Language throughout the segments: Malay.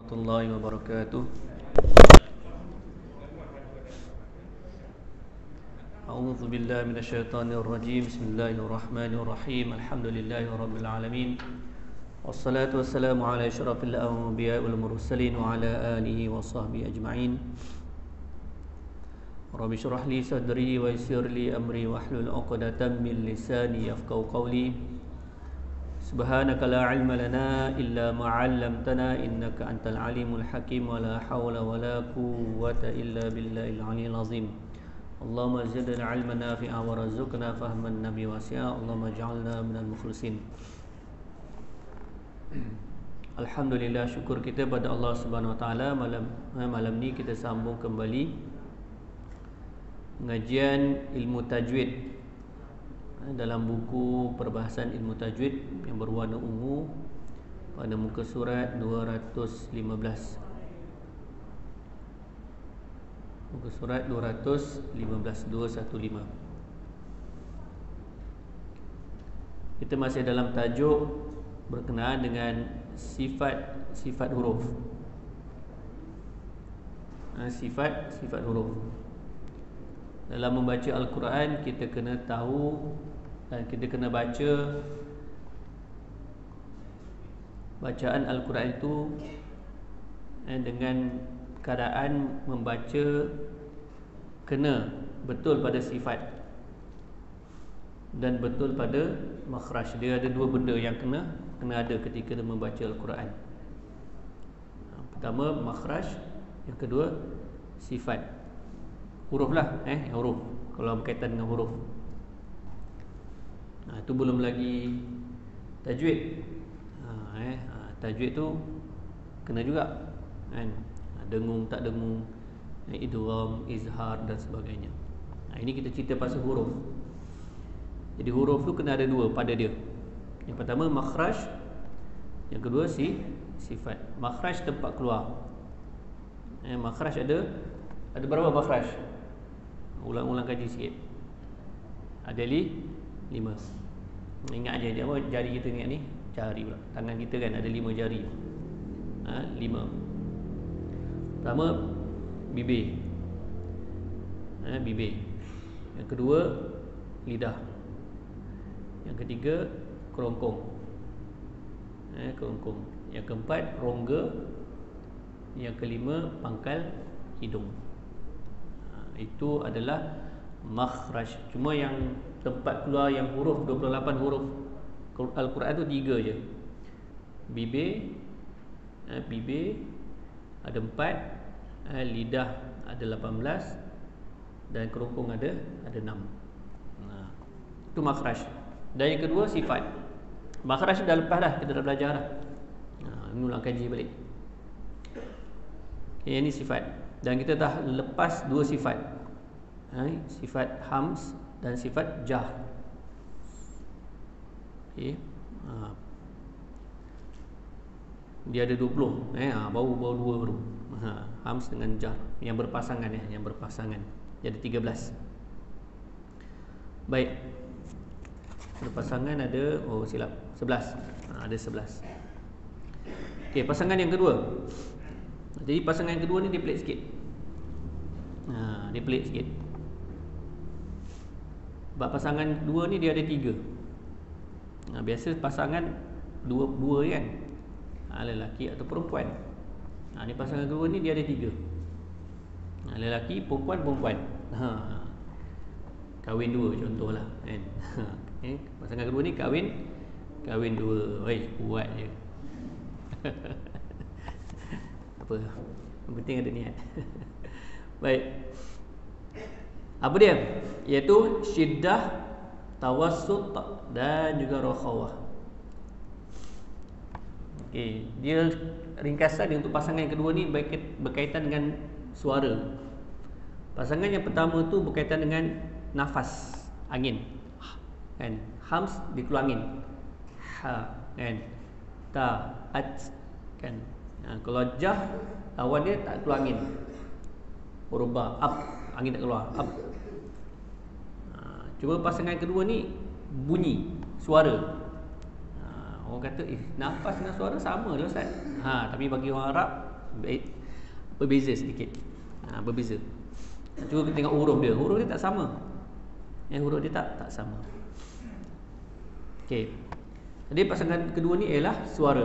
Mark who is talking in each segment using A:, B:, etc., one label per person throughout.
A: warahmatullahi wabarakatuh. A'udzu billahi minasyaitonir rajim. Bismillahirrahmanirrahim. Alhamdulillahirabbil alamin. Wassalatu wassalamu ala asyrafil anbiya'i wal mursalin wa ala alihi wa sahbihi ajma'in. Rabbi shrah li sadri wa yassir li amri wahlul 'uqdatam min lisani yafqahu qawli. Subhanaka la ilma lana illa ma 'allamtana innaka antal alimul hakim wa la hawla wa la quwwata illa billahil aliyyil azim. Allahumma zidna 'ilman nafi'a wa rzuqna fahman nabi wasi'a. Allahumma ij'alna minal mukhlisin. Alhamdulillah, syukur kita pada Allah Subhanahu wa taala, malam ni kita sambung kembali pengajian ilmu tajwid dalam buku perbahasan ilmu tajwid yang berwarna ungu pada muka surat 215. Muka surat 215. Kita masih dalam tajuk berkenaan dengan sifat huruf. Sifat huruf. Dalam membaca Al-Quran, kita kena tahu dan kita kena baca bacaan Al-Quran itu dengan keadaan membaca kena betul pada sifat dan betul pada makhraj. Dia ada dua benda yang kena ada ketika dia membaca Al-Quran. Pertama makhraj, yang kedua sifat. Huruf lah, huruf. Kalau berkaitan dengan huruf, itu belum lagi tajwid. Tajwid tu kena juga kan? Dengung tak dengung, idgham, izhar dan sebagainya. Ini kita cerita pasal huruf. Jadi huruf tu kena ada dua pada dia. Yang pertama makhraj, yang kedua sifat. Makhraj tempat keluar. Makhraj ada berapa makhraj? Ulang-ulang kaji sikit. Ada 5. Ingat je apa jari kita ingat ni? Jari pula. Tangan kita kan ada 5 jari. 5. Pertama bibir. Bibir. Yang kedua lidah. Yang ketiga kerongkong. Kerongkong. Yang keempat rongga. Yang kelima pangkal hidung. Itu adalah makhraj. Cuma yang tempat keluar yang huruf 28 huruf Al-Quran tu 3 je. Bibir ada 4, lidah ada 18 dan kerongkong ada 6. Itu makhraj. Dan yang kedua sifat. Makhraj dah lepas dah, kita dah belajar dah. Ulang kaji balik. Ini sifat. Dan kita dah lepas 2 sifat. Sifat hams dan sifat jah. Dia ada 20. Baru 2 baru. Hams dengan jah yang berpasangan yang berpasangan. Jadi 13. Baik. Berpasangan ada silap 11. Ada 11. Okey, pasangan yang kedua. Jadi pasangan yang kedua ni dia pelik sikit. Dia pelik sikit. Sebab pasangan kedua ni dia ada 3. Biasa pasangan dua kan, lelaki atau perempuan. Ni pasangan kedua ni dia ada 3. Lelaki, perempuan. Kahwin 2 contohlah kan. Pasangan kedua ni kahwin 2. Kuat je. Apa? Yang penting ada niat. Baik. Apa dia? Iaitu syiddah, tawassut dan juga rakhawah. Okey, dia ringkasan dia untuk pasangan yang kedua ni berkaitan dengan suara. Pasangan yang pertama tu berkaitan dengan nafas, angin. Kan? Hams dia keluar angin. Kan? Ta, at kan. Kalau jah awal dia tak keluar angin. Berubah up, angin tak keluar up. Cuma pasangan kedua ni bunyi, suara. Orang kata nafas dengan suara sama je Ustaz. Tapi bagi orang Arab berbeza sedikit. Berbeza. Cuba tengok huruf dia. Huruf dia tak sama. Huruf dia tak sama. Okey. Jadi pasangan kedua ni ialah suara.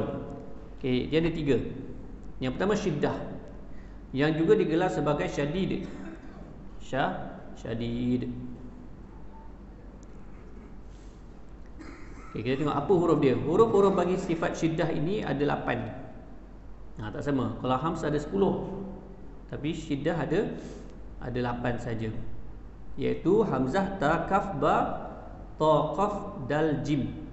A: Okey, dia ada 3. Yang pertama syiddah, yang juga digelar sebagai syadid. Syadid. Okey, kita tengok apa huruf dia. Huruf-huruf bagi sifat syiddah ini ada 8. Tak sama. Kalau hamzah ada 10, tapi syiddah ada 8 saja. Iaitu hamzah, ta, kaf, ba, ta, qaf, dal, jim.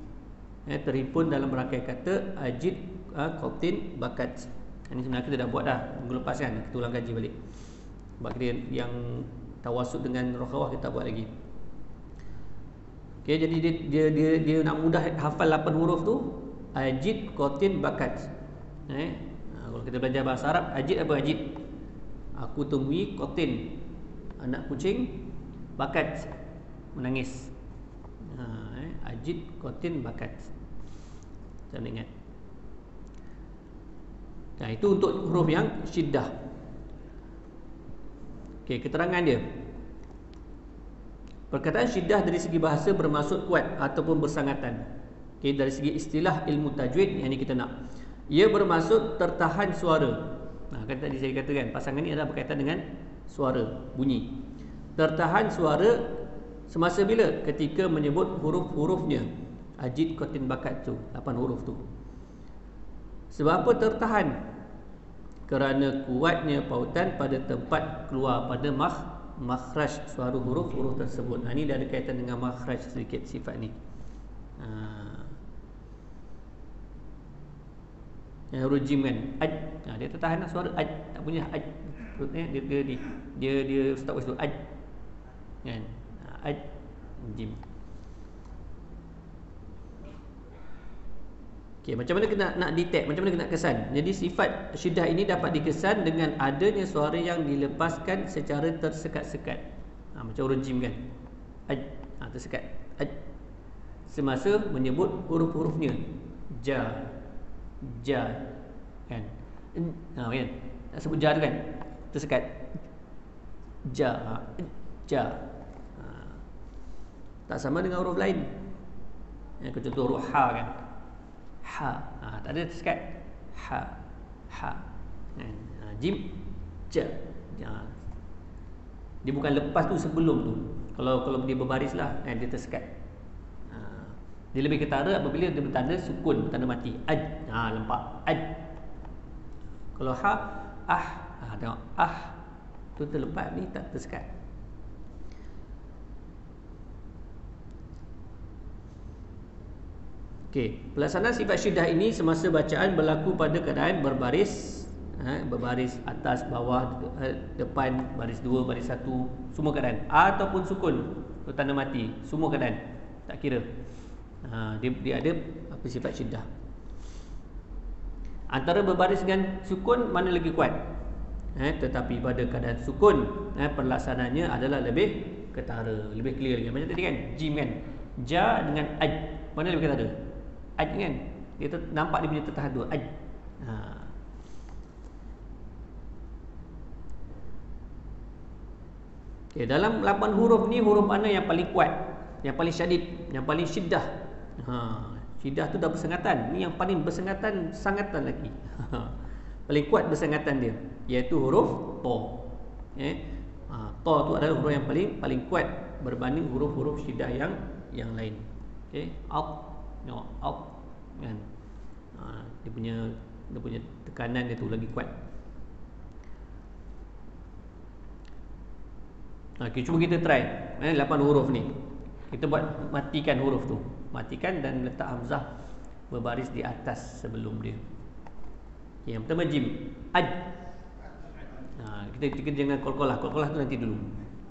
A: Terhimpun dalam rangkaian kata ajid, qatin, bakat. Ini sebenarnya kita dah buat dah minggu lepas kan. Kita ulang kaji balik. Sebab kita yang tawasud dengan rokhawah kita buat lagi. Okey, jadi dia nak mudah hafal 8 huruf tu. Ajid, qatin, bakat. Kalau kita belajar bahasa Arab, ajid apa ajid? Aku temui qatin, anak kucing, bakat, menangis. Ajid, qatin, bakat. Jangan ingat. Itu untuk huruf yang syiddah. Okey, keterangan dia. Perkataan syiddah dari segi bahasa bermaksud kuat ataupun bersangatan. Okey, dari segi istilah ilmu tajwid yang ni kita nak. Ia bermaksud tertahan suara. Kan tadi saya katakan pasangan ni adalah berkaitan dengan suara, bunyi. Tertahan suara semasa bila? Ketika menyebut huruf-hurufnya. Ajid, qatin, bakat tu, 8 huruf tu. Sebab apa tertahan? Kerana kuatnya pautan pada tempat keluar, pada makhraj suara huruf-huruf tersebut. Ini dah ada kaitan dengan makhraj sedikit sifat ni. Yang huruf jim kan, aj. Dia tertahan suara aj, tak punya aj. Dia stop situ aj. Kan? Aj, jim. Okey, macam mana kita nak detect, macam mana kita nak kesan? Jadi sifat syiddah ini dapat dikesan dengan adanya suara yang dilepaskan secara tersekat-sekat. Macam huruf jim kan. Aj, tersekat. Aj. Semasa menyebut huruf-hurufnya. Ja, ja, kan? Kan? Nak sebut ja tu kan? Tersekat. Ja, ja. Tak sama dengan huruf lain. Yang contoh huruf ha kan? Ha, tak ada tersekat. Ha, ha. Jim, ja. Dia bukan lepas tu, sebelum tu. Kalau dia berbaris lah, dia tersekat. Dia lebih ketara apabila dia bertanda sukun, bertanda mati. Aj, lempak. Aj. Kalau ha, tengok tu terlepas, ni tak tersekat. Okey, pelaksanaan sifat syiddah ini semasa bacaan berlaku pada keadaan berbaris, berbaris atas, bawah, depan, baris 2, baris 1, semua keadaan, ataupun sukun, tanda mati, semua keadaan, tak kira. Dia ada apa sifat syiddah. Antara berbaris dengan sukun mana lagi kuat? Tetapi pada keadaan sukun, pelaksanaannya adalah lebih ketara, lebih clear lagi. Macam tadi kan, jim kan, ja dengan aj, mana lebih ketara? Aj kan, dia nampak dia punya tertahan tu, aj. Okay, dalam 8 huruf ni, huruf mana yang paling kuat, yang paling syadid, yang paling syiddah? Syiddah tu dah bersengatan. Ni yang paling bersengatan sangatan lagi. Paling kuat bersengatan dia, iaitu huruf ta. Ta tu adalah huruf yang paling kuat berbanding huruf-huruf syiddah yang lain. Okey, out kan. Dia punya tekanan dia tu lagi kuat. Okay, cuba kita try 8 huruf ni. Kita buat matikan huruf tu. Matikan dan letak hamzah berbaris di atas sebelum dia. Okay, yang pertama jim, aj. Kita jangan qalqalah. Qalqalah tu nanti dulu.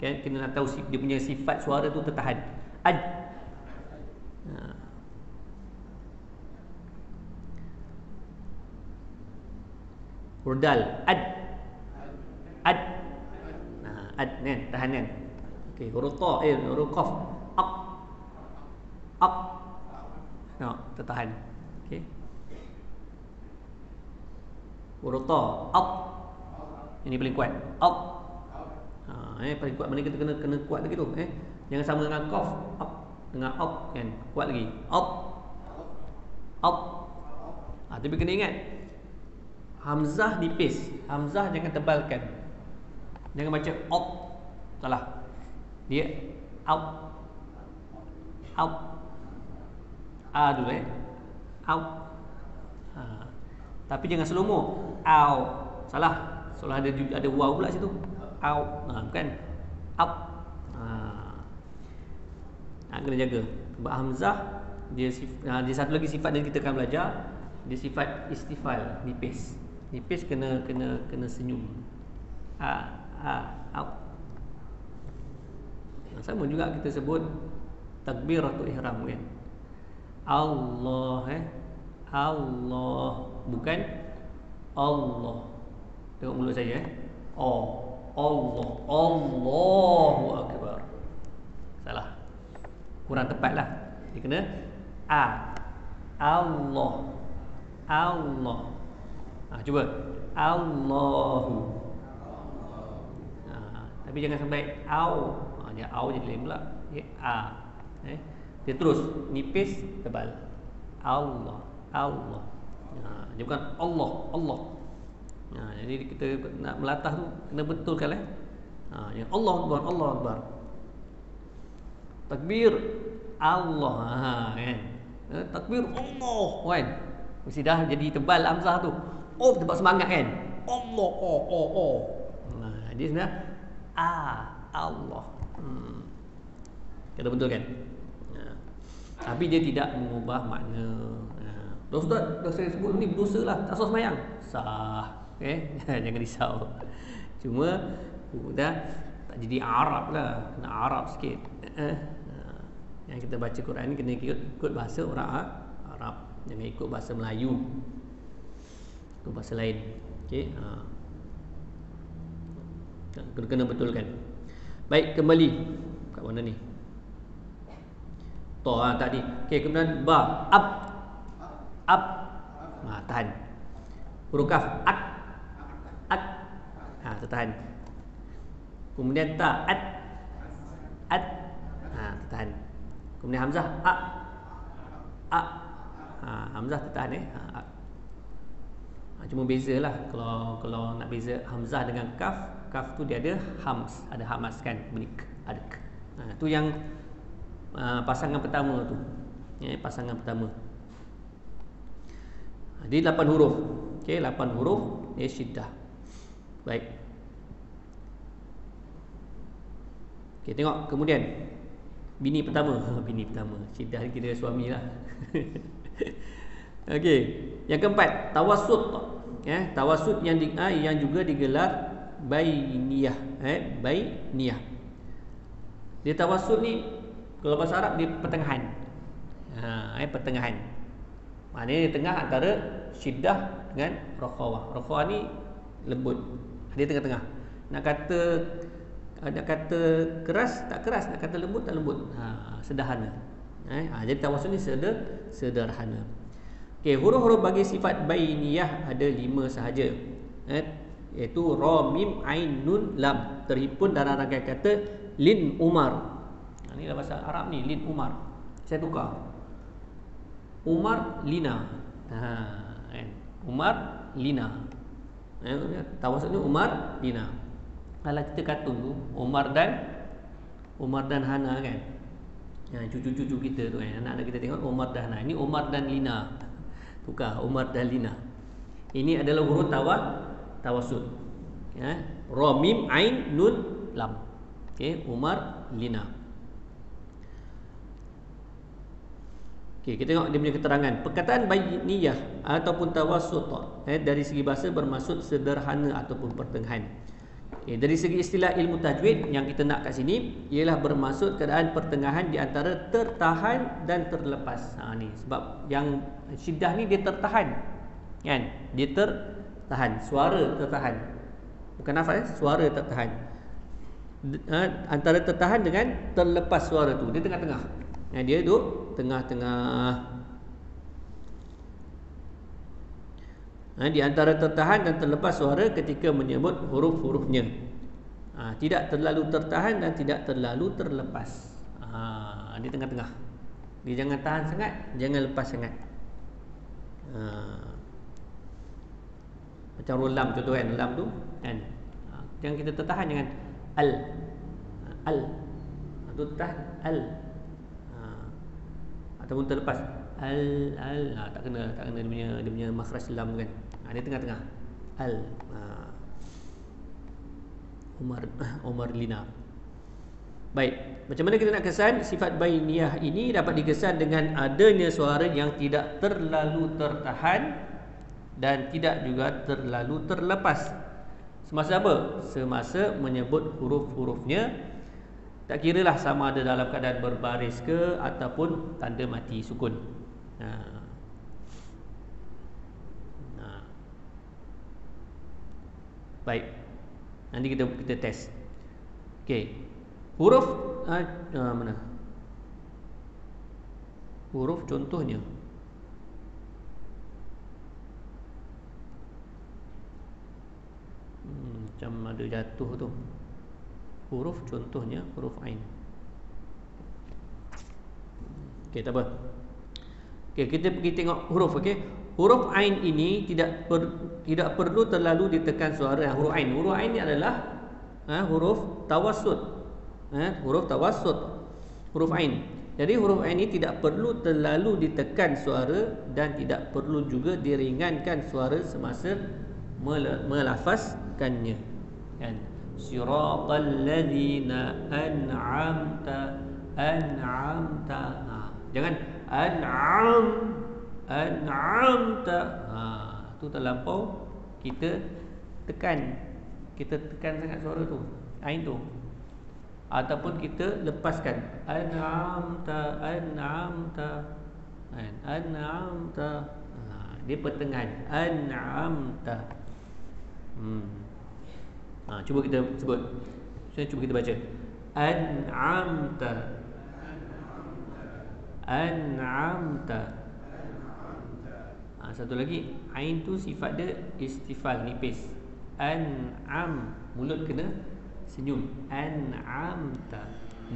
A: Okay, kita nak tahu dia punya sifat suara tu tertahan. Aj. Hurdal, ad. Ad. Ad kan, tahan kan. Okey, huruf ta, huruf qaf, aq. Aq. Tertahan. Okey. Huruf ta, up. Ini paling kuat. Up. Paling kuat, mana kita kena kuat lagi tu. Jangan sama dengan qaf, up. Dengan up kan, kuat lagi. Up. Up. Tapi kena ingat, hamzah nipis. Hamzah jangan tebalkan. Jangan baca up. Salah. Dia out. Out. Dulu out. Tapi jangan slow-mo. Out. Salah. Soalnya ada waw pula situ. Out. Bukan. Up. Kena jaga. Sebab hamzah dia satu lagi sifat yang kita akan belajar. Dia sifat istifal, nipis. Nipis kena senyum. Out. Sama juga kita sebut takbiratul ihram kan. Allah Allah, bukan Allah. Tengok mulut saya Allah. Allahu akbar. Salah. Kurang tepatlah. Dia kena Allah. Allah. Cuba. Allahu. Tapi jangan sampai dia jadi lain pula. Dia terus nipis tebal. Allah. Dia bukan Allah. Jadi kita nak melatah tu kena betulkan Allah Akbar. Takbir Allah kan. Takbir Allah kan. Mesti dah jadi tebal hamzah tu. Tebal semangat kan. Allah. Dia sebenarnya Allah. Kena betulkan. Tapi dia tidak mengubah makna. Ustaz, dah saya sebut ni berdosa lah, tak sah semayang. Sah. Jangan risau. Cuma dah tak jadi Arab lah. Kena Arab sikit. Yang kita baca Quran ni kena ikut bahasa orang Arab. Jangan ikut bahasa Melayu. Ikut bahasa lain. Okey. Kena betulkan. Baik, kembali kat mana ni? Tadi. Okey, kemudian ba, up. Tahan. Huruf kaf, ak. Tertahan. Kemudian ta, at. Tertahan. Kemudian hamzah, hamzah tertahan cuma bezalah kalau nak beza hamzah dengan kaf tu dia ada hams, ada hamas kan, ada tu yang pasangan pertama tu. Pasangan pertama. Dia 8 huruf. Okey, 8 huruf dia syiddah. Baik. Okey, tengok kemudian bini pertama. Syiddah ni kira suami lah. Okey, yang keempat, tawassut. Tawassut yang juga digelar bainiyah. Bainiyah. Dia tawassut ni kalau bahasa Arab dia pertengahan. Pertengahan. Maknanya di tengah antara syiddah dengan rakhawah. Rakhawah ni lembut. Dia tengah-tengah. Nak kata keras tak keras, nak kata lembut tak lembut. Sederhana. Jadi tawasul ni sederhana. Okey, huruf-huruf bagi sifat bainiyah ada 5 sahaja. Iaitu ra, mim, ain, nun, lam. Terhimpun dalam rangkaian kata lin Umar. Ini dalam bahasa Arab ni, lin Umar. Saya tukar. Umar Lina. Umar Lina. Tawasul ni Umar Lina. Kalau kita kartun tu Umar dan Hana kan. Cucu-cucu kita tu kan, anak-anak kita tengok Umar dan Hana. Ini Umar dan Lina. Tukar Umar dan Lina. Ini adalah huruf tawasul. Ra, mim, ain, nun, lam. Okey, Umar Lina. Okey, kita tengok dia punya keterangan. Perkataan bainiyah ataupun tawassut dari segi bahasa bermaksud sederhana ataupun pertengahan. Okey, dari segi istilah ilmu tajwid yang kita nak kat sini ialah bermaksud keadaan pertengahan di antara tertahan dan terlepas. Ni sebab yang syiddah ni dia tertahan. Kan? Dia tertahan, suara tertahan. Bukan nafas, suara tertahan. Antara tertahan dengan terlepas suara tu, dia tengah-tengah. Dia duduk tengah-tengah. Di antara tertahan dan terlepas suara ketika menyebut huruf-hurufnya. Tidak terlalu tertahan dan tidak terlalu terlepas. Di tengah-tengah. Dia jangan tahan sangat, jangan lepas sangat. Macam lam contoh kan, lam tu kan. Jangan kita tertahan dengan al. Al. Tu tahan al. Ataupun terlepas al. Tak kena dia punya makhraj lam kan. Dia tengah-tengah. Al. Umar Lina. Baik, macam mana kita nak kesan sifat bainiyah ini dapat dikesan dengan adanya suara yang tidak terlalu tertahan dan tidak juga terlalu terlepas. Semasa apa? Semasa menyebut huruf-hurufnya, tak kiralah sama ada dalam keadaan berbaris ke ataupun tanda mati sukun. Baik. Nanti kita test. Okey. Huruf mana? Huruf contohnya. Macam ada jatuh tu. Huruf contohnya huruf ain. Okey, tak apa. Okey, kita pergi tengok huruf. Okey. Huruf ain ini tidak perlu terlalu ditekan suara. Huruf ain. Huruf ain ni adalah huruf tawassut. Huruf tawassut, huruf ain. Jadi huruf ain ini tidak perlu terlalu ditekan suara dan tidak perlu juga diringankan suara semasa melafazkannya. Kan? Siratal ladzina an'amta. Jangan an'amta. Tu terlampau kita tekan sangat suara tu, ain tu. Ataupun kita lepaskan an'amta. Dia pertengahan an'amta. Cuba kita sebut. Cuba kita baca an'amta. Satu lagi, ain tu sifat dia istifal, nipis. An'am, mulut kena senyum. An'amta,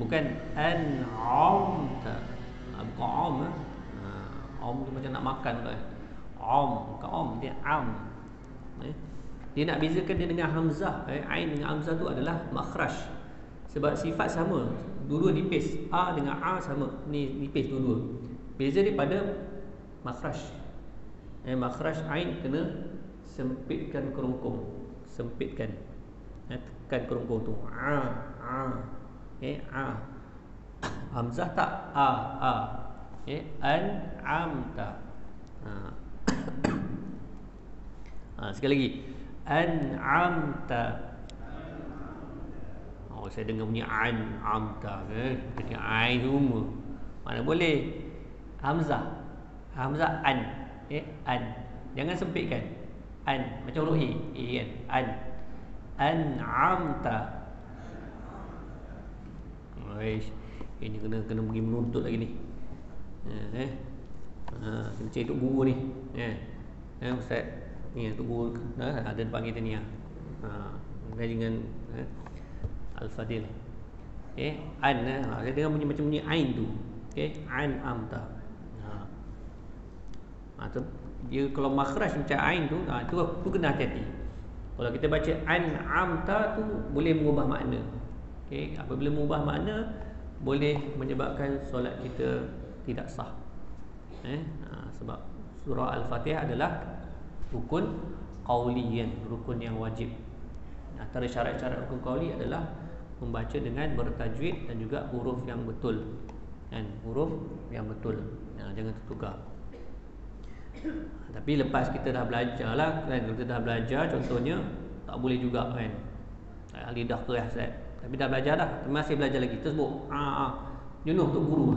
A: bukan an'amta. Bukan om. Om tu macam nak makan tu. Bukan om, dia am. Dia nak bezakan dia dengan hamzah. Ain dengan hamzah tu adalah makhraj. Sebab sifat sama, dua-dua nipis. A dengan A sama, ni nipis dua-dua. Beza dia pada makhraj. Makhraj ain kena sempitkan kerongkong. Sempitkan. Tekan kerongkong tu. Hamzah tak? An'amta. Sekali lagi. An'amta. Saya dengar bunyi an'amta. Jadi ain semua. Mana boleh? Hamzah an. An. Jangan sempitkan. An macam huruf A kan. An. An'amta. Ini kena pergi menuntut lagi ni. Kena cari tok guru ni. Ustaz ni tok guru ada depan kita ni. Dengan Al-Fadil. An. Saya dengar bunyi macam bunyi ain tu. An'amta. Tu dia kalau makhraj macam ain tu, tu kena hati-hati. Kalau kita baca an'amta tu boleh mengubah makna. Apabila mengubah makna boleh menyebabkan solat kita tidak sah. Sebab surah Al-Fatihah adalah rukun qauliyan, rukun yang wajib. Antara syarat-syarat rukun qauli adalah membaca dengan bertajwid dan juga huruf yang betul. Huruf yang betul. Jangan tertukar. Tapi lepas kita dah belajar lah kan, kita dah belajar contohnya tak boleh juga kan. Lidah keras Ustaz. Tapi dah belajar dah, masih belajar lagi. Tersebut jenuh tok guru.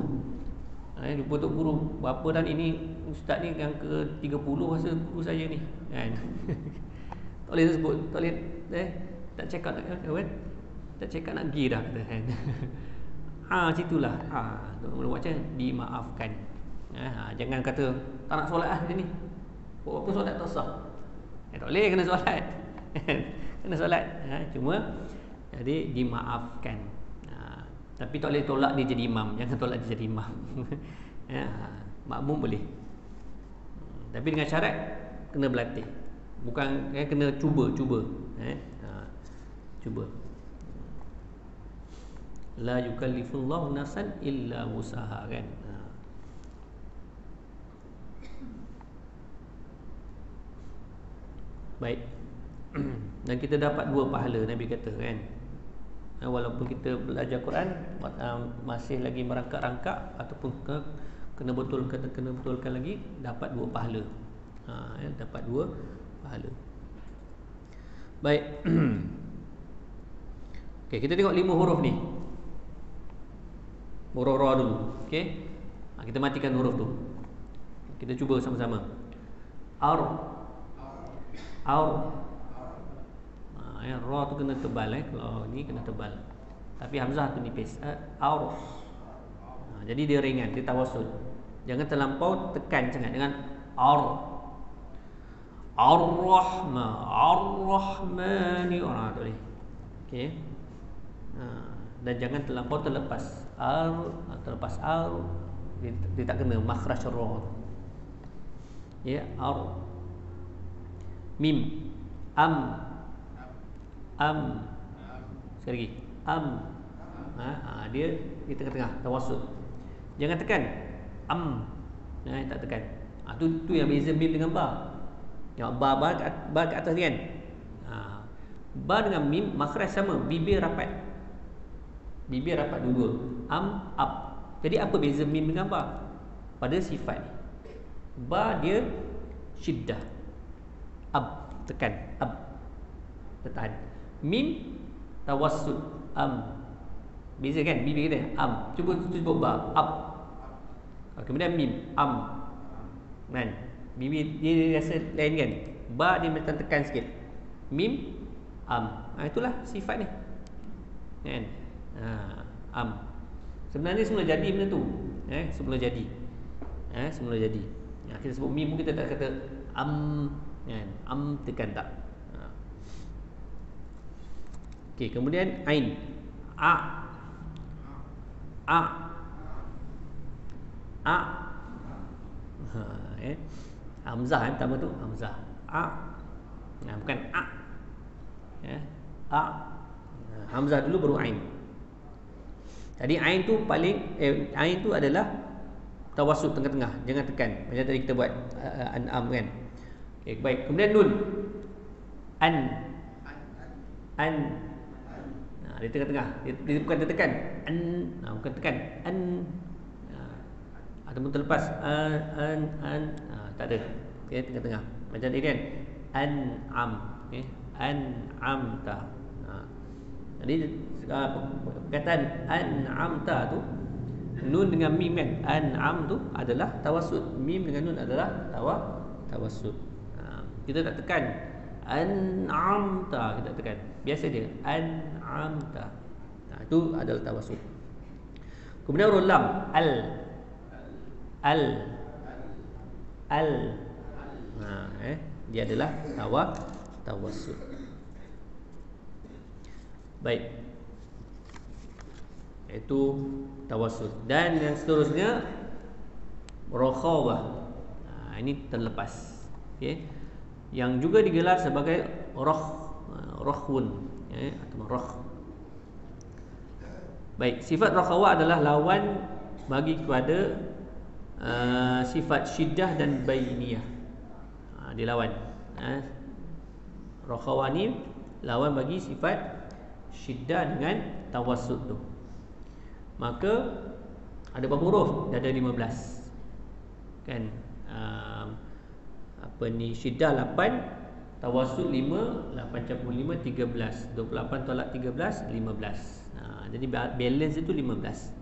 A: Jumpa tok guru berapa dan ini ustaz ni yang ke-30 rasa guru saya ni kan. Tak boleh sebut, tak boleh tak check out kan. Tak check out nak pergi dah kata kan. Situlah. Mula macam dimaafkan. Jangan kata tak nak solat lah dia ni. Apa solat tak sah. Tak boleh kena solat. Kena solat. Cuma jadi dimaafkan. Tapi tak boleh tolak dia jadi imam. Jangan tolak dia jadi imam. Makmum boleh. Tapi dengan syarat kena berlatih. Bukan kena cuba. Cuba. La yukallifullahu nafsan illa wusaha, kan. Baik. Dan kita dapat 2 pahala, Nabi kata, kan. Walaupun kita belajar Quran masih lagi merangkak-rangkak ataupun kena betulkan lagi, dapat 2 pahala. Dapat 2 pahala. Baik. Okey, kita tengok 5 huruf ni. Huruf ra dulu. Okey. Kita matikan huruf tu. Kita cuba sama-sama. Ra tu kena tebal, kalau ni kena tebal. Tapi hamzah tu nipis. Jadi dia ringan, dia tawassul. Jangan terlampau tekan sangat. Jangan Ar-Rahmani, orang tu boleh. Okey. Dan jangan terlampau terlepas dia tak kena makhraj ra. Ya, mim, sekali lagi, dia di tengah-tengah, tawassul. Jangan tekan tak tekan. Tu yang beza mim dengan ba. Ya, ba ke atas ni, kan. Ba dengan mim makhraj sama, bibir rapat dua-dua. Up. Jadi apa beza mim dengan ba? Pada sifat ni. Ba dia syiddah, tekan, tertahan. Mim tawassul, beza, kan? Bibir kita cuba ba, up. Kemudian mim, kan? Bibir dia rasa lain, kan? Ba dia macam tekan sikit. Mim, itulah sifat ni, kan? Sebenarnya semula jadi benda tu. Semula jadi. Kita sebut mim pun kita tak kata kan? Tekan tak. Okey, kemudian ain. Hamzah pertama tu hamzah. Bukan hamzah dulu baru ain. Jadi ain tu ain tu adalah tawassul tengah-tengah, jangan tekan. Macam tadi kita buat an'am, kan. Okey, baik. Kemudian nun. Dia tengah-tengah. Dia bukan tertekan. Bukan tekan. Ataupun terlepas. Tak ada. Okey, tengah-tengah. Macam ni, kan. An'am. Okey. An'amta. Jadi perkataan an'amta tu, nun dengan mim, kan. An'am tu adalah tawassul. Mim dengan nun adalah tawassul. Kita tak tekan an'amta, kita tekan. Biasa je an'amta. Itu adalah tawassul. Kemudian huruf lam, dia adalah tawassul. Baik. Itu tawassul. Dan yang seterusnya rakhawah. Ini terlepas. Okey. Yang juga digelar sebagai rakhwun, atau rakh. Baik, sifat rakhawah adalah lawan bagi kepada sifat syiddah dan bainiyah. Dia lawan. Rakhawah ni lawan bagi sifat syiddah dengan tawassul tu. Maka ada berapa huruf? Dia ada 15. Kan? Syiddah 8, tawassul 5, 8 campur 5 13. 28 tolak 13 15. Jadi balance itu 15.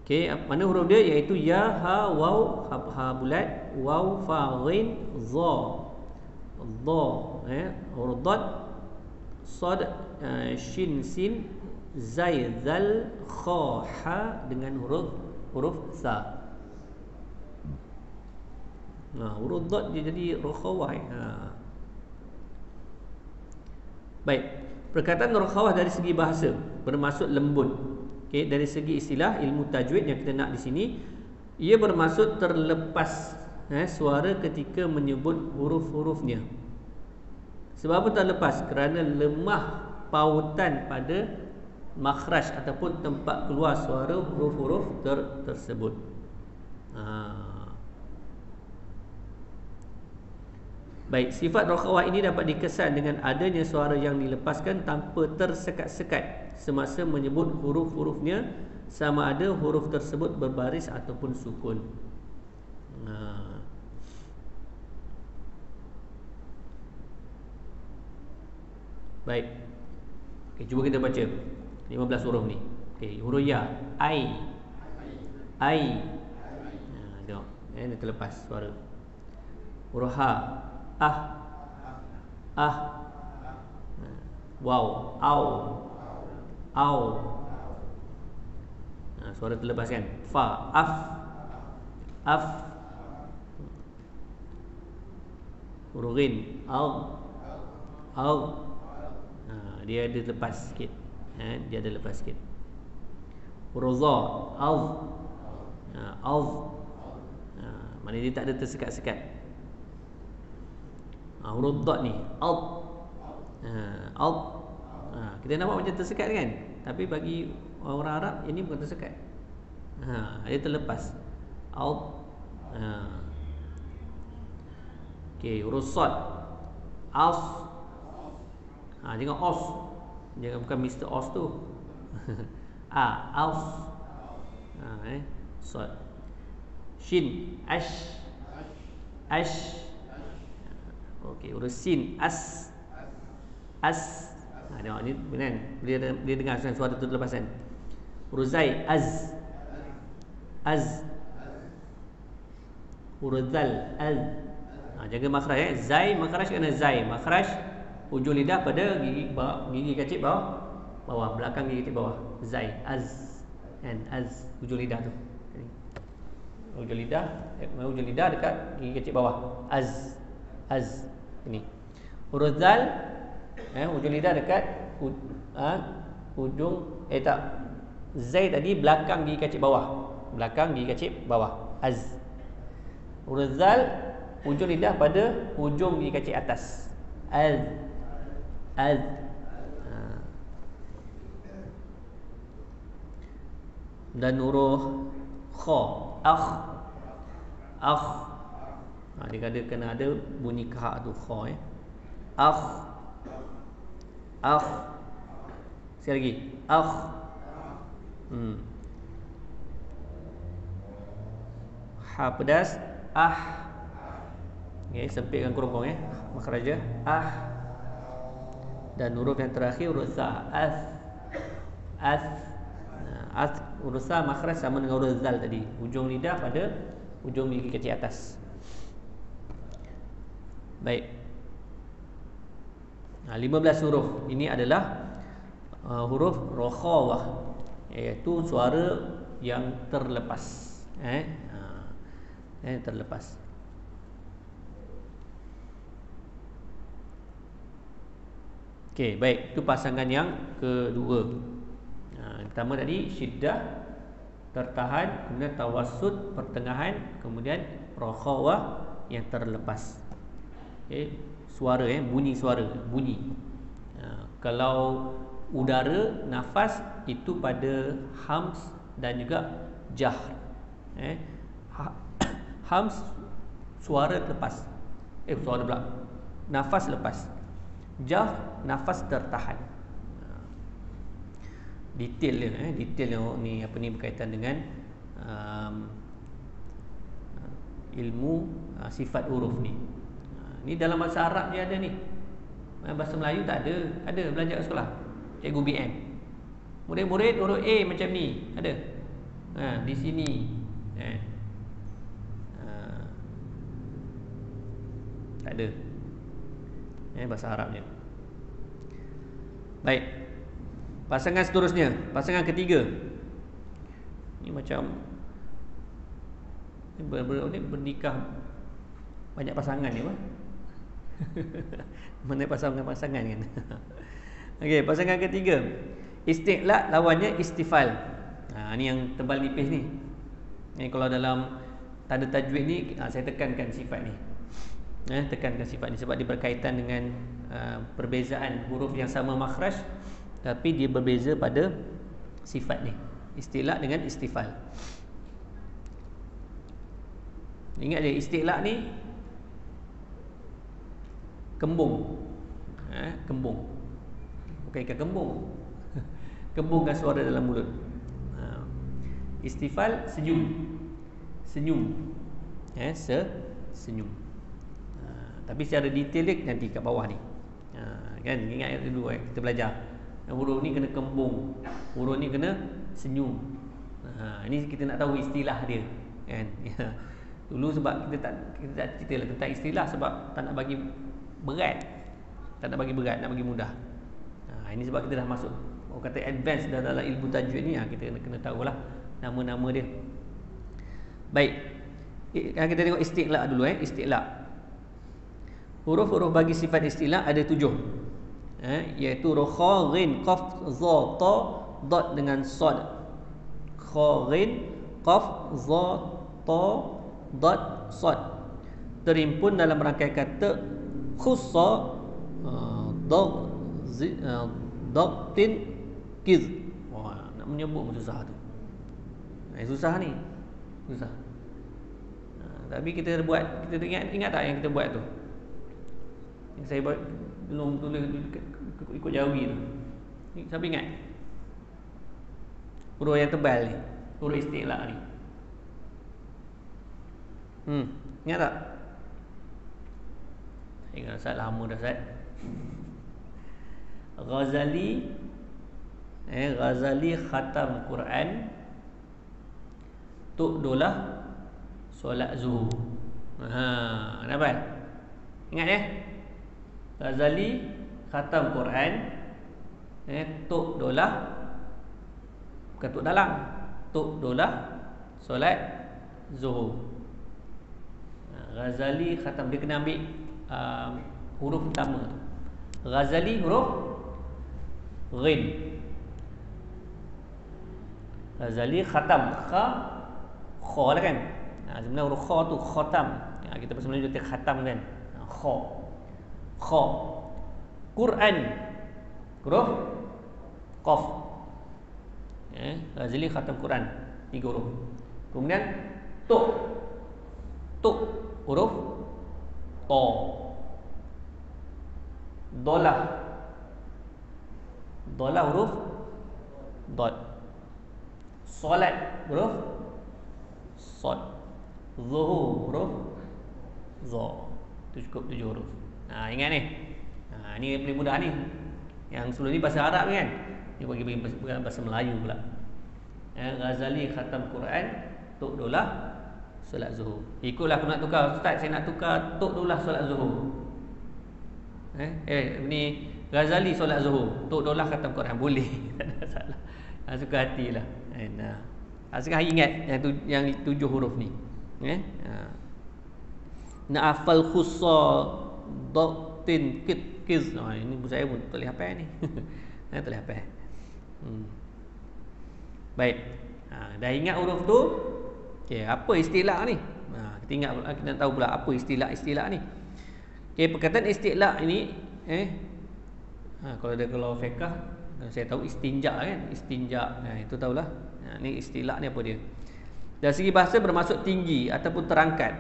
A: Okey, mana huruf dia? Iaitu ya, ha, waw, ha bulat, waw, fa, ghin, za. Huruf dad, sad, shin, sin, zai, zal, kha, ha dengan huruf sa. Huruf dad dia jadi rokhawah. Baik. Perkataan rokhawah dari segi bahasa bermaksud lembut. Okey, dari segi istilah ilmu tajwid yang kita nak di sini, ia bermaksud terlepas suara ketika menyebut huruf-hurufnya. Sebab apa terlepas? Kerana lemah pautan pada makhraj ataupun tempat keluar suara huruf-huruf tersebut. Baik, sifat rokhawah ini dapat dikesan dengan adanya suara yang dilepaskan tanpa tersekat-sekat semasa menyebut huruf-hurufnya, sama ada huruf tersebut berbaris ataupun sukun. Baik. Okay, cuba kita baca 15 huruf ni. Okay, huruf ya, ai. Tengok, dia terlepas suara. Huruf ha, waw, au. Suara terlepas kan. Fa, af. Huruf ghin, au. Dia ada lepas sikit. Dia ada lepas sikit. Huruf za, az. Maknanya dia tak ada tersekat-sekat. Huruf dad ni, alt. Kita nampak macam tersekat kan? Tapi bagi orang Arab ini bukan tersekat. Dia terlepas. Alt. Okey, huruf sad, as. Jangan os. Jangan, bukan Mr. Os tu. Aus. Sad. Shin, ash. Okey, huruf sin, as. Tengok ni benar. Dia dengar suara tu terlepas kan. Huruf zai, az. Huruf zal, az. Jaga makhraj zai, makhraj kena zai. Makhraj ujung lidah pada gigi kecil bawah, belakang gigi kecil bawah. Zai, az. Az ujung lidah tu. Ujung lidah dekat gigi kecil bawah. Az. Ini. Huruf zal, ujung lidah dekat ujung tak. Zai tadi belakang gigi kecil bawah. Az. Huruf zal, ujung lidah pada ujung gigi kecil atas. Az. Dan huruf kha, akh. Dia kena ada bunyi kahak tu, kha. Akh. Sekali lagi, akh. Ha pedas, Okay, sempitkan kerongkong makhraj dan huruf yang terakhir huruf za, as. Huruf za makhraj sama dengan huruf zal tadi, ujung lidah pada ujung gigi kecil atas. Baik. 15 huruf ini adalah huruf rokhawah, iaitu suara yang terlepas. Terlepas. Okey, baik. Itu pasangan yang kedua. Pertama tadi syiddah, tertahan, kemudian tawassut, pertengahan, kemudian rokhawah yang terlepas. Okey, suara bunyi suara, bunyi. Kalau udara, nafas itu pada hams dan juga jahr. Hams suara lepas. Suara pula. Nafas lepas. Jahr nafas tertahan. Detail dia, detail ni berkaitan dengan ilmu sifat huruf ni. Ni dalam bahasa Arab dia ada ni. Bahasa Melayu tak ada. Ada belajar kat sekolah. Cikgu BM. Murid-murid huruf A macam ni, ada. Di sini. Tak ada. Bahasa Arabnya. Baik. Pasangan seterusnya, pasangan ketiga. Ni macam ni bernikah Banyak pasangan ni apa? Mana pasangan kan? Okey, pasangan ketiga. Isti'la lawannya istifal. Ni yang tebal nipis ni. Kalau dalam tanda tajwid ni saya tekankan sifat ni. Tekankan sifat ni sebab dia berkaitan dengan perbezaan huruf yang sama makhraj tapi dia berbeza pada sifat ni. Isti'la dengan istifal. Ingat je isti'la ni kembung. Kembung. Bukan ikan kembung. Kembungkan suara dalam mulut. Istifal senyum. Senyum. Senyum. Tapi secara detail dia nanti kat bawah ni. Kan ingat dulu kita belajar. Huruf ni kena kembung. Huruf ni kena senyum. Ini kita nak tahu istilah dia, kan? Dulu sebab kita tak cerita tentang istilah sebab tak nak bagi berat. Tak nak bagi berat, nak bagi mudah. Ini sebab kita dah masuk orang kata advance dah dalam ilmu tajwid ni, kita kena tahulah nama-nama dia. Baik. Kita tengok isti'la dulu isti'la. Huruf-huruf bagi sifat isti'la ada 7. Iaitu kha, ghin, qaf, za, ta, dad dengan sad. Kha, ghin, qaf, za, ta, dad, sad. Terimpun dalam rangkaian kata khussa, daqtin, kiz. Wah, nak menyebut pun susah tu. Susah ni. Susah. Tapi kita buat, kita ingat tak yang kita buat tu? Yang saya buat belum tulis ikut jawi tu. Siapa ingat? Huruf yang tebal ni, huruf isti'la ni. Ingat tak? Ingat Ustaz, lama dah Ustaz. Ghazali khatam Quran Tu'dulah solat zuhur. Kenapa? Ingat ya? Ghazali khatam Quran Tu'dulah, bukan tuk dalam, Tu'dulah solat zuhur. Ghazali khatam, dia kena ambil huruf pertama tu. Ghazali huruf ghin. Ghazali khatam kha lah kan. Sebenarnya huruf kha tu khatam. Kita bahasa Melayu kata khatam kan. Kha. Quran huruf qaf. Ghazali khatam Quran 3 huruf. Kemudian tu huruf ta. Dolah huruf dot. Solat huruf sod. Zuhur huruf za. Itu cukup 7 huruf. Ingat ni. Ni paling mudah ni. Yang sebelum ni bahasa Arab kan. Ni bagi bahasa Melayu pula. Ghazali khatam Quran Tu'dulah solat zuhur. Ikutlah aku nak tukar, Ustaz saya nak tukar Tu'dulah solat zuhur. Ni Ghazali solat zuhur, Tu'dulah khatam Quran, boleh. Tak ada masalah. Suka hatilah. Sekarang ingat yang 7 huruf ni. Nak hafal khussa, daqtin, kiz. Ini saya pun tak boleh hafal ni. Tak boleh hafal. Baik. Dah ingat huruf tu. Okey, apa istilah ni? Kita ingat, kita nak tahu pula apa istilah ni. Okey, perkataan istilah ini kalau fiqh saya tahu istinja kan, istinja. Itu tahulah. Ni istilah ni apa dia? Dari segi bahasa bermaksud tinggi ataupun terangkat.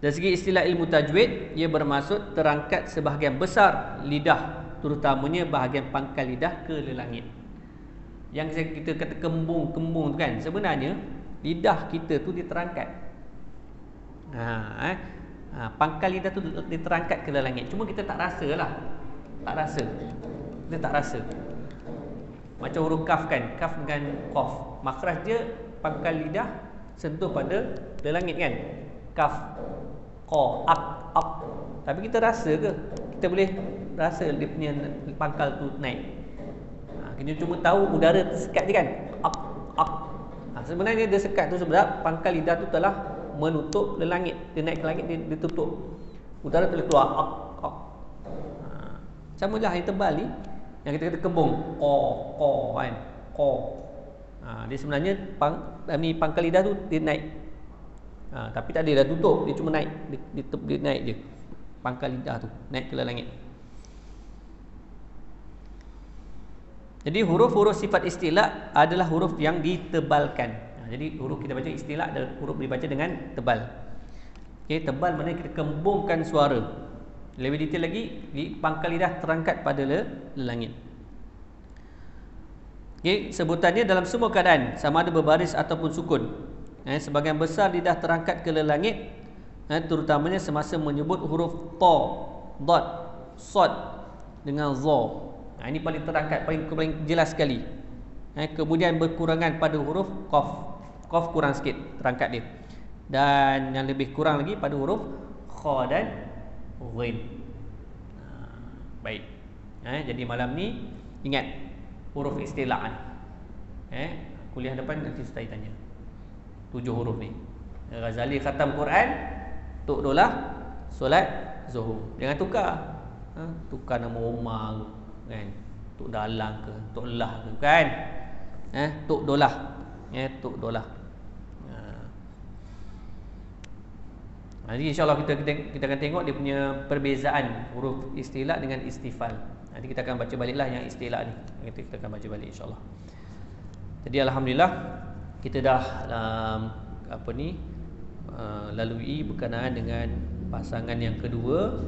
A: Dari segi istilah ilmu tajwid, ia bermaksud terangkat sebahagian besar lidah, terutamanya bahagian pangkal lidah ke langit. Yang kita kata kembung-kembung tu kan, sebenarnya lidah kita tu diterangkat. Pangkal lidah tu diterangkat ke langit. Cuma kita tak rasa lah. Tak rasa. Kita tak rasa. Macam huruf kaf kan, kaf dengan qaf. Makhraj dia pangkal lidah sentuh pada langit kan. Kaf, qa, ak. Tapi kita rasa ke? Kita boleh rasa dia punya pangkal tu naik. Kita cuma tahu udara tersekat je kan. Ak. Sebenarnya dia sekat tu sebab pangkal lidah tu telah menutup langit. Dia naik ke langit, dia tutup. Udara boleh keluar. Sama lah air tebal ni yang kita kata kembung. Kan. Dia sebenarnya pangkal lidah tu dia naik. Tapi tak ada dah tutup, dia cuma naik. Dia naik je. Pangkal lidah tu naik ke langit. Jadi huruf-huruf sifat istilah adalah huruf yang ditebalkan. Jadi huruf kita baca istilah adalah huruf dibaca dengan tebal. Okey, tebal maknanya kita kembungkan suara. Lebih detail lagi, di pangkal lidah terangkat pada langit. Okey, sebutannya dalam semua keadaan, sama ada berbaris ataupun sukun. Sebagian besar lidah terangkat ke langit, terutamanya semasa menyebut huruf ta, dad, sad dengan za. Ini paling terangkat, paling jelas sekali. Kemudian berkurangan pada huruf qaf. Qaf kurang sikit terangkat dia. Dan yang lebih kurang lagi pada huruf kha dan ghin. Baik. Jadi malam ni ingat huruf istilah ni. Kuliah depan nanti saya tanya. 7 huruf ni. Ghazali khatam Quran, Tok Dolah solat Zuhur. Jangan tukar. Tukar nama Umar kan, Tok Dalang ke, Tok Lah ke, kan? Tok Dolah. Tok Dolah. Nanti insya-Allah kita akan tengok dia punya perbezaan huruf istilah dengan istifal. Nanti kita akan baca baliklah yang istilah ni. Kita akan baca balik insya-Allah. Jadi alhamdulillah kita dah lalui berkenaan dengan pasangan yang kedua,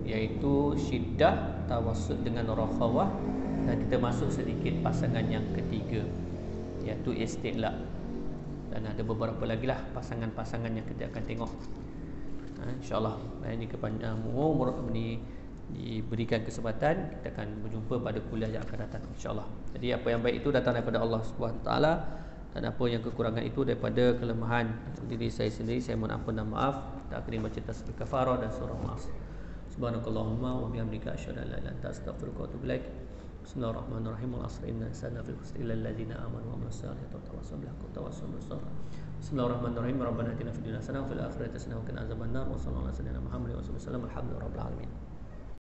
A: iaitu syiddah, tawassut dengan rakhawah, dan kita masuk sedikit pasangan yang ketiga, iaitu isti'la. Dan ada beberapa lagi lah pasangan-pasangan yang kita akan tengok. InsyaAllah ini kepanjang umur ini diberikan kesempatan, kita akan berjumpa pada kuliah yang akan datang insyaAllah. Jadi apa yang baik itu datang daripada Allah SWT, dan apa yang kekurangan itu daripada kelemahan diri saya sendiri. Saya mohon ampun dan maaf. Kita akan baca tasbih kafarah dan surah Maas. Subhanakallahumma wa bihamdika asyhadu an la ilaha illa anta astaghfiruka wa atubu ilaik. Bismillahirrahmanirrahim. Wal 'asri innal insana lafi khusr illa alladziina aamanu wa 'amilus shalihati wa tawassaw bil haqqi wa tawassaw bis sabr. Bismillahirrahmanirrahim. Rabbana atina fid dunya hasanah wa fil akhirati hasanah wa qina adzabannar. Wa sallallahu alaihi wa sallam Muhammadin wa sallam. Alhamdulillahirabbil alamin.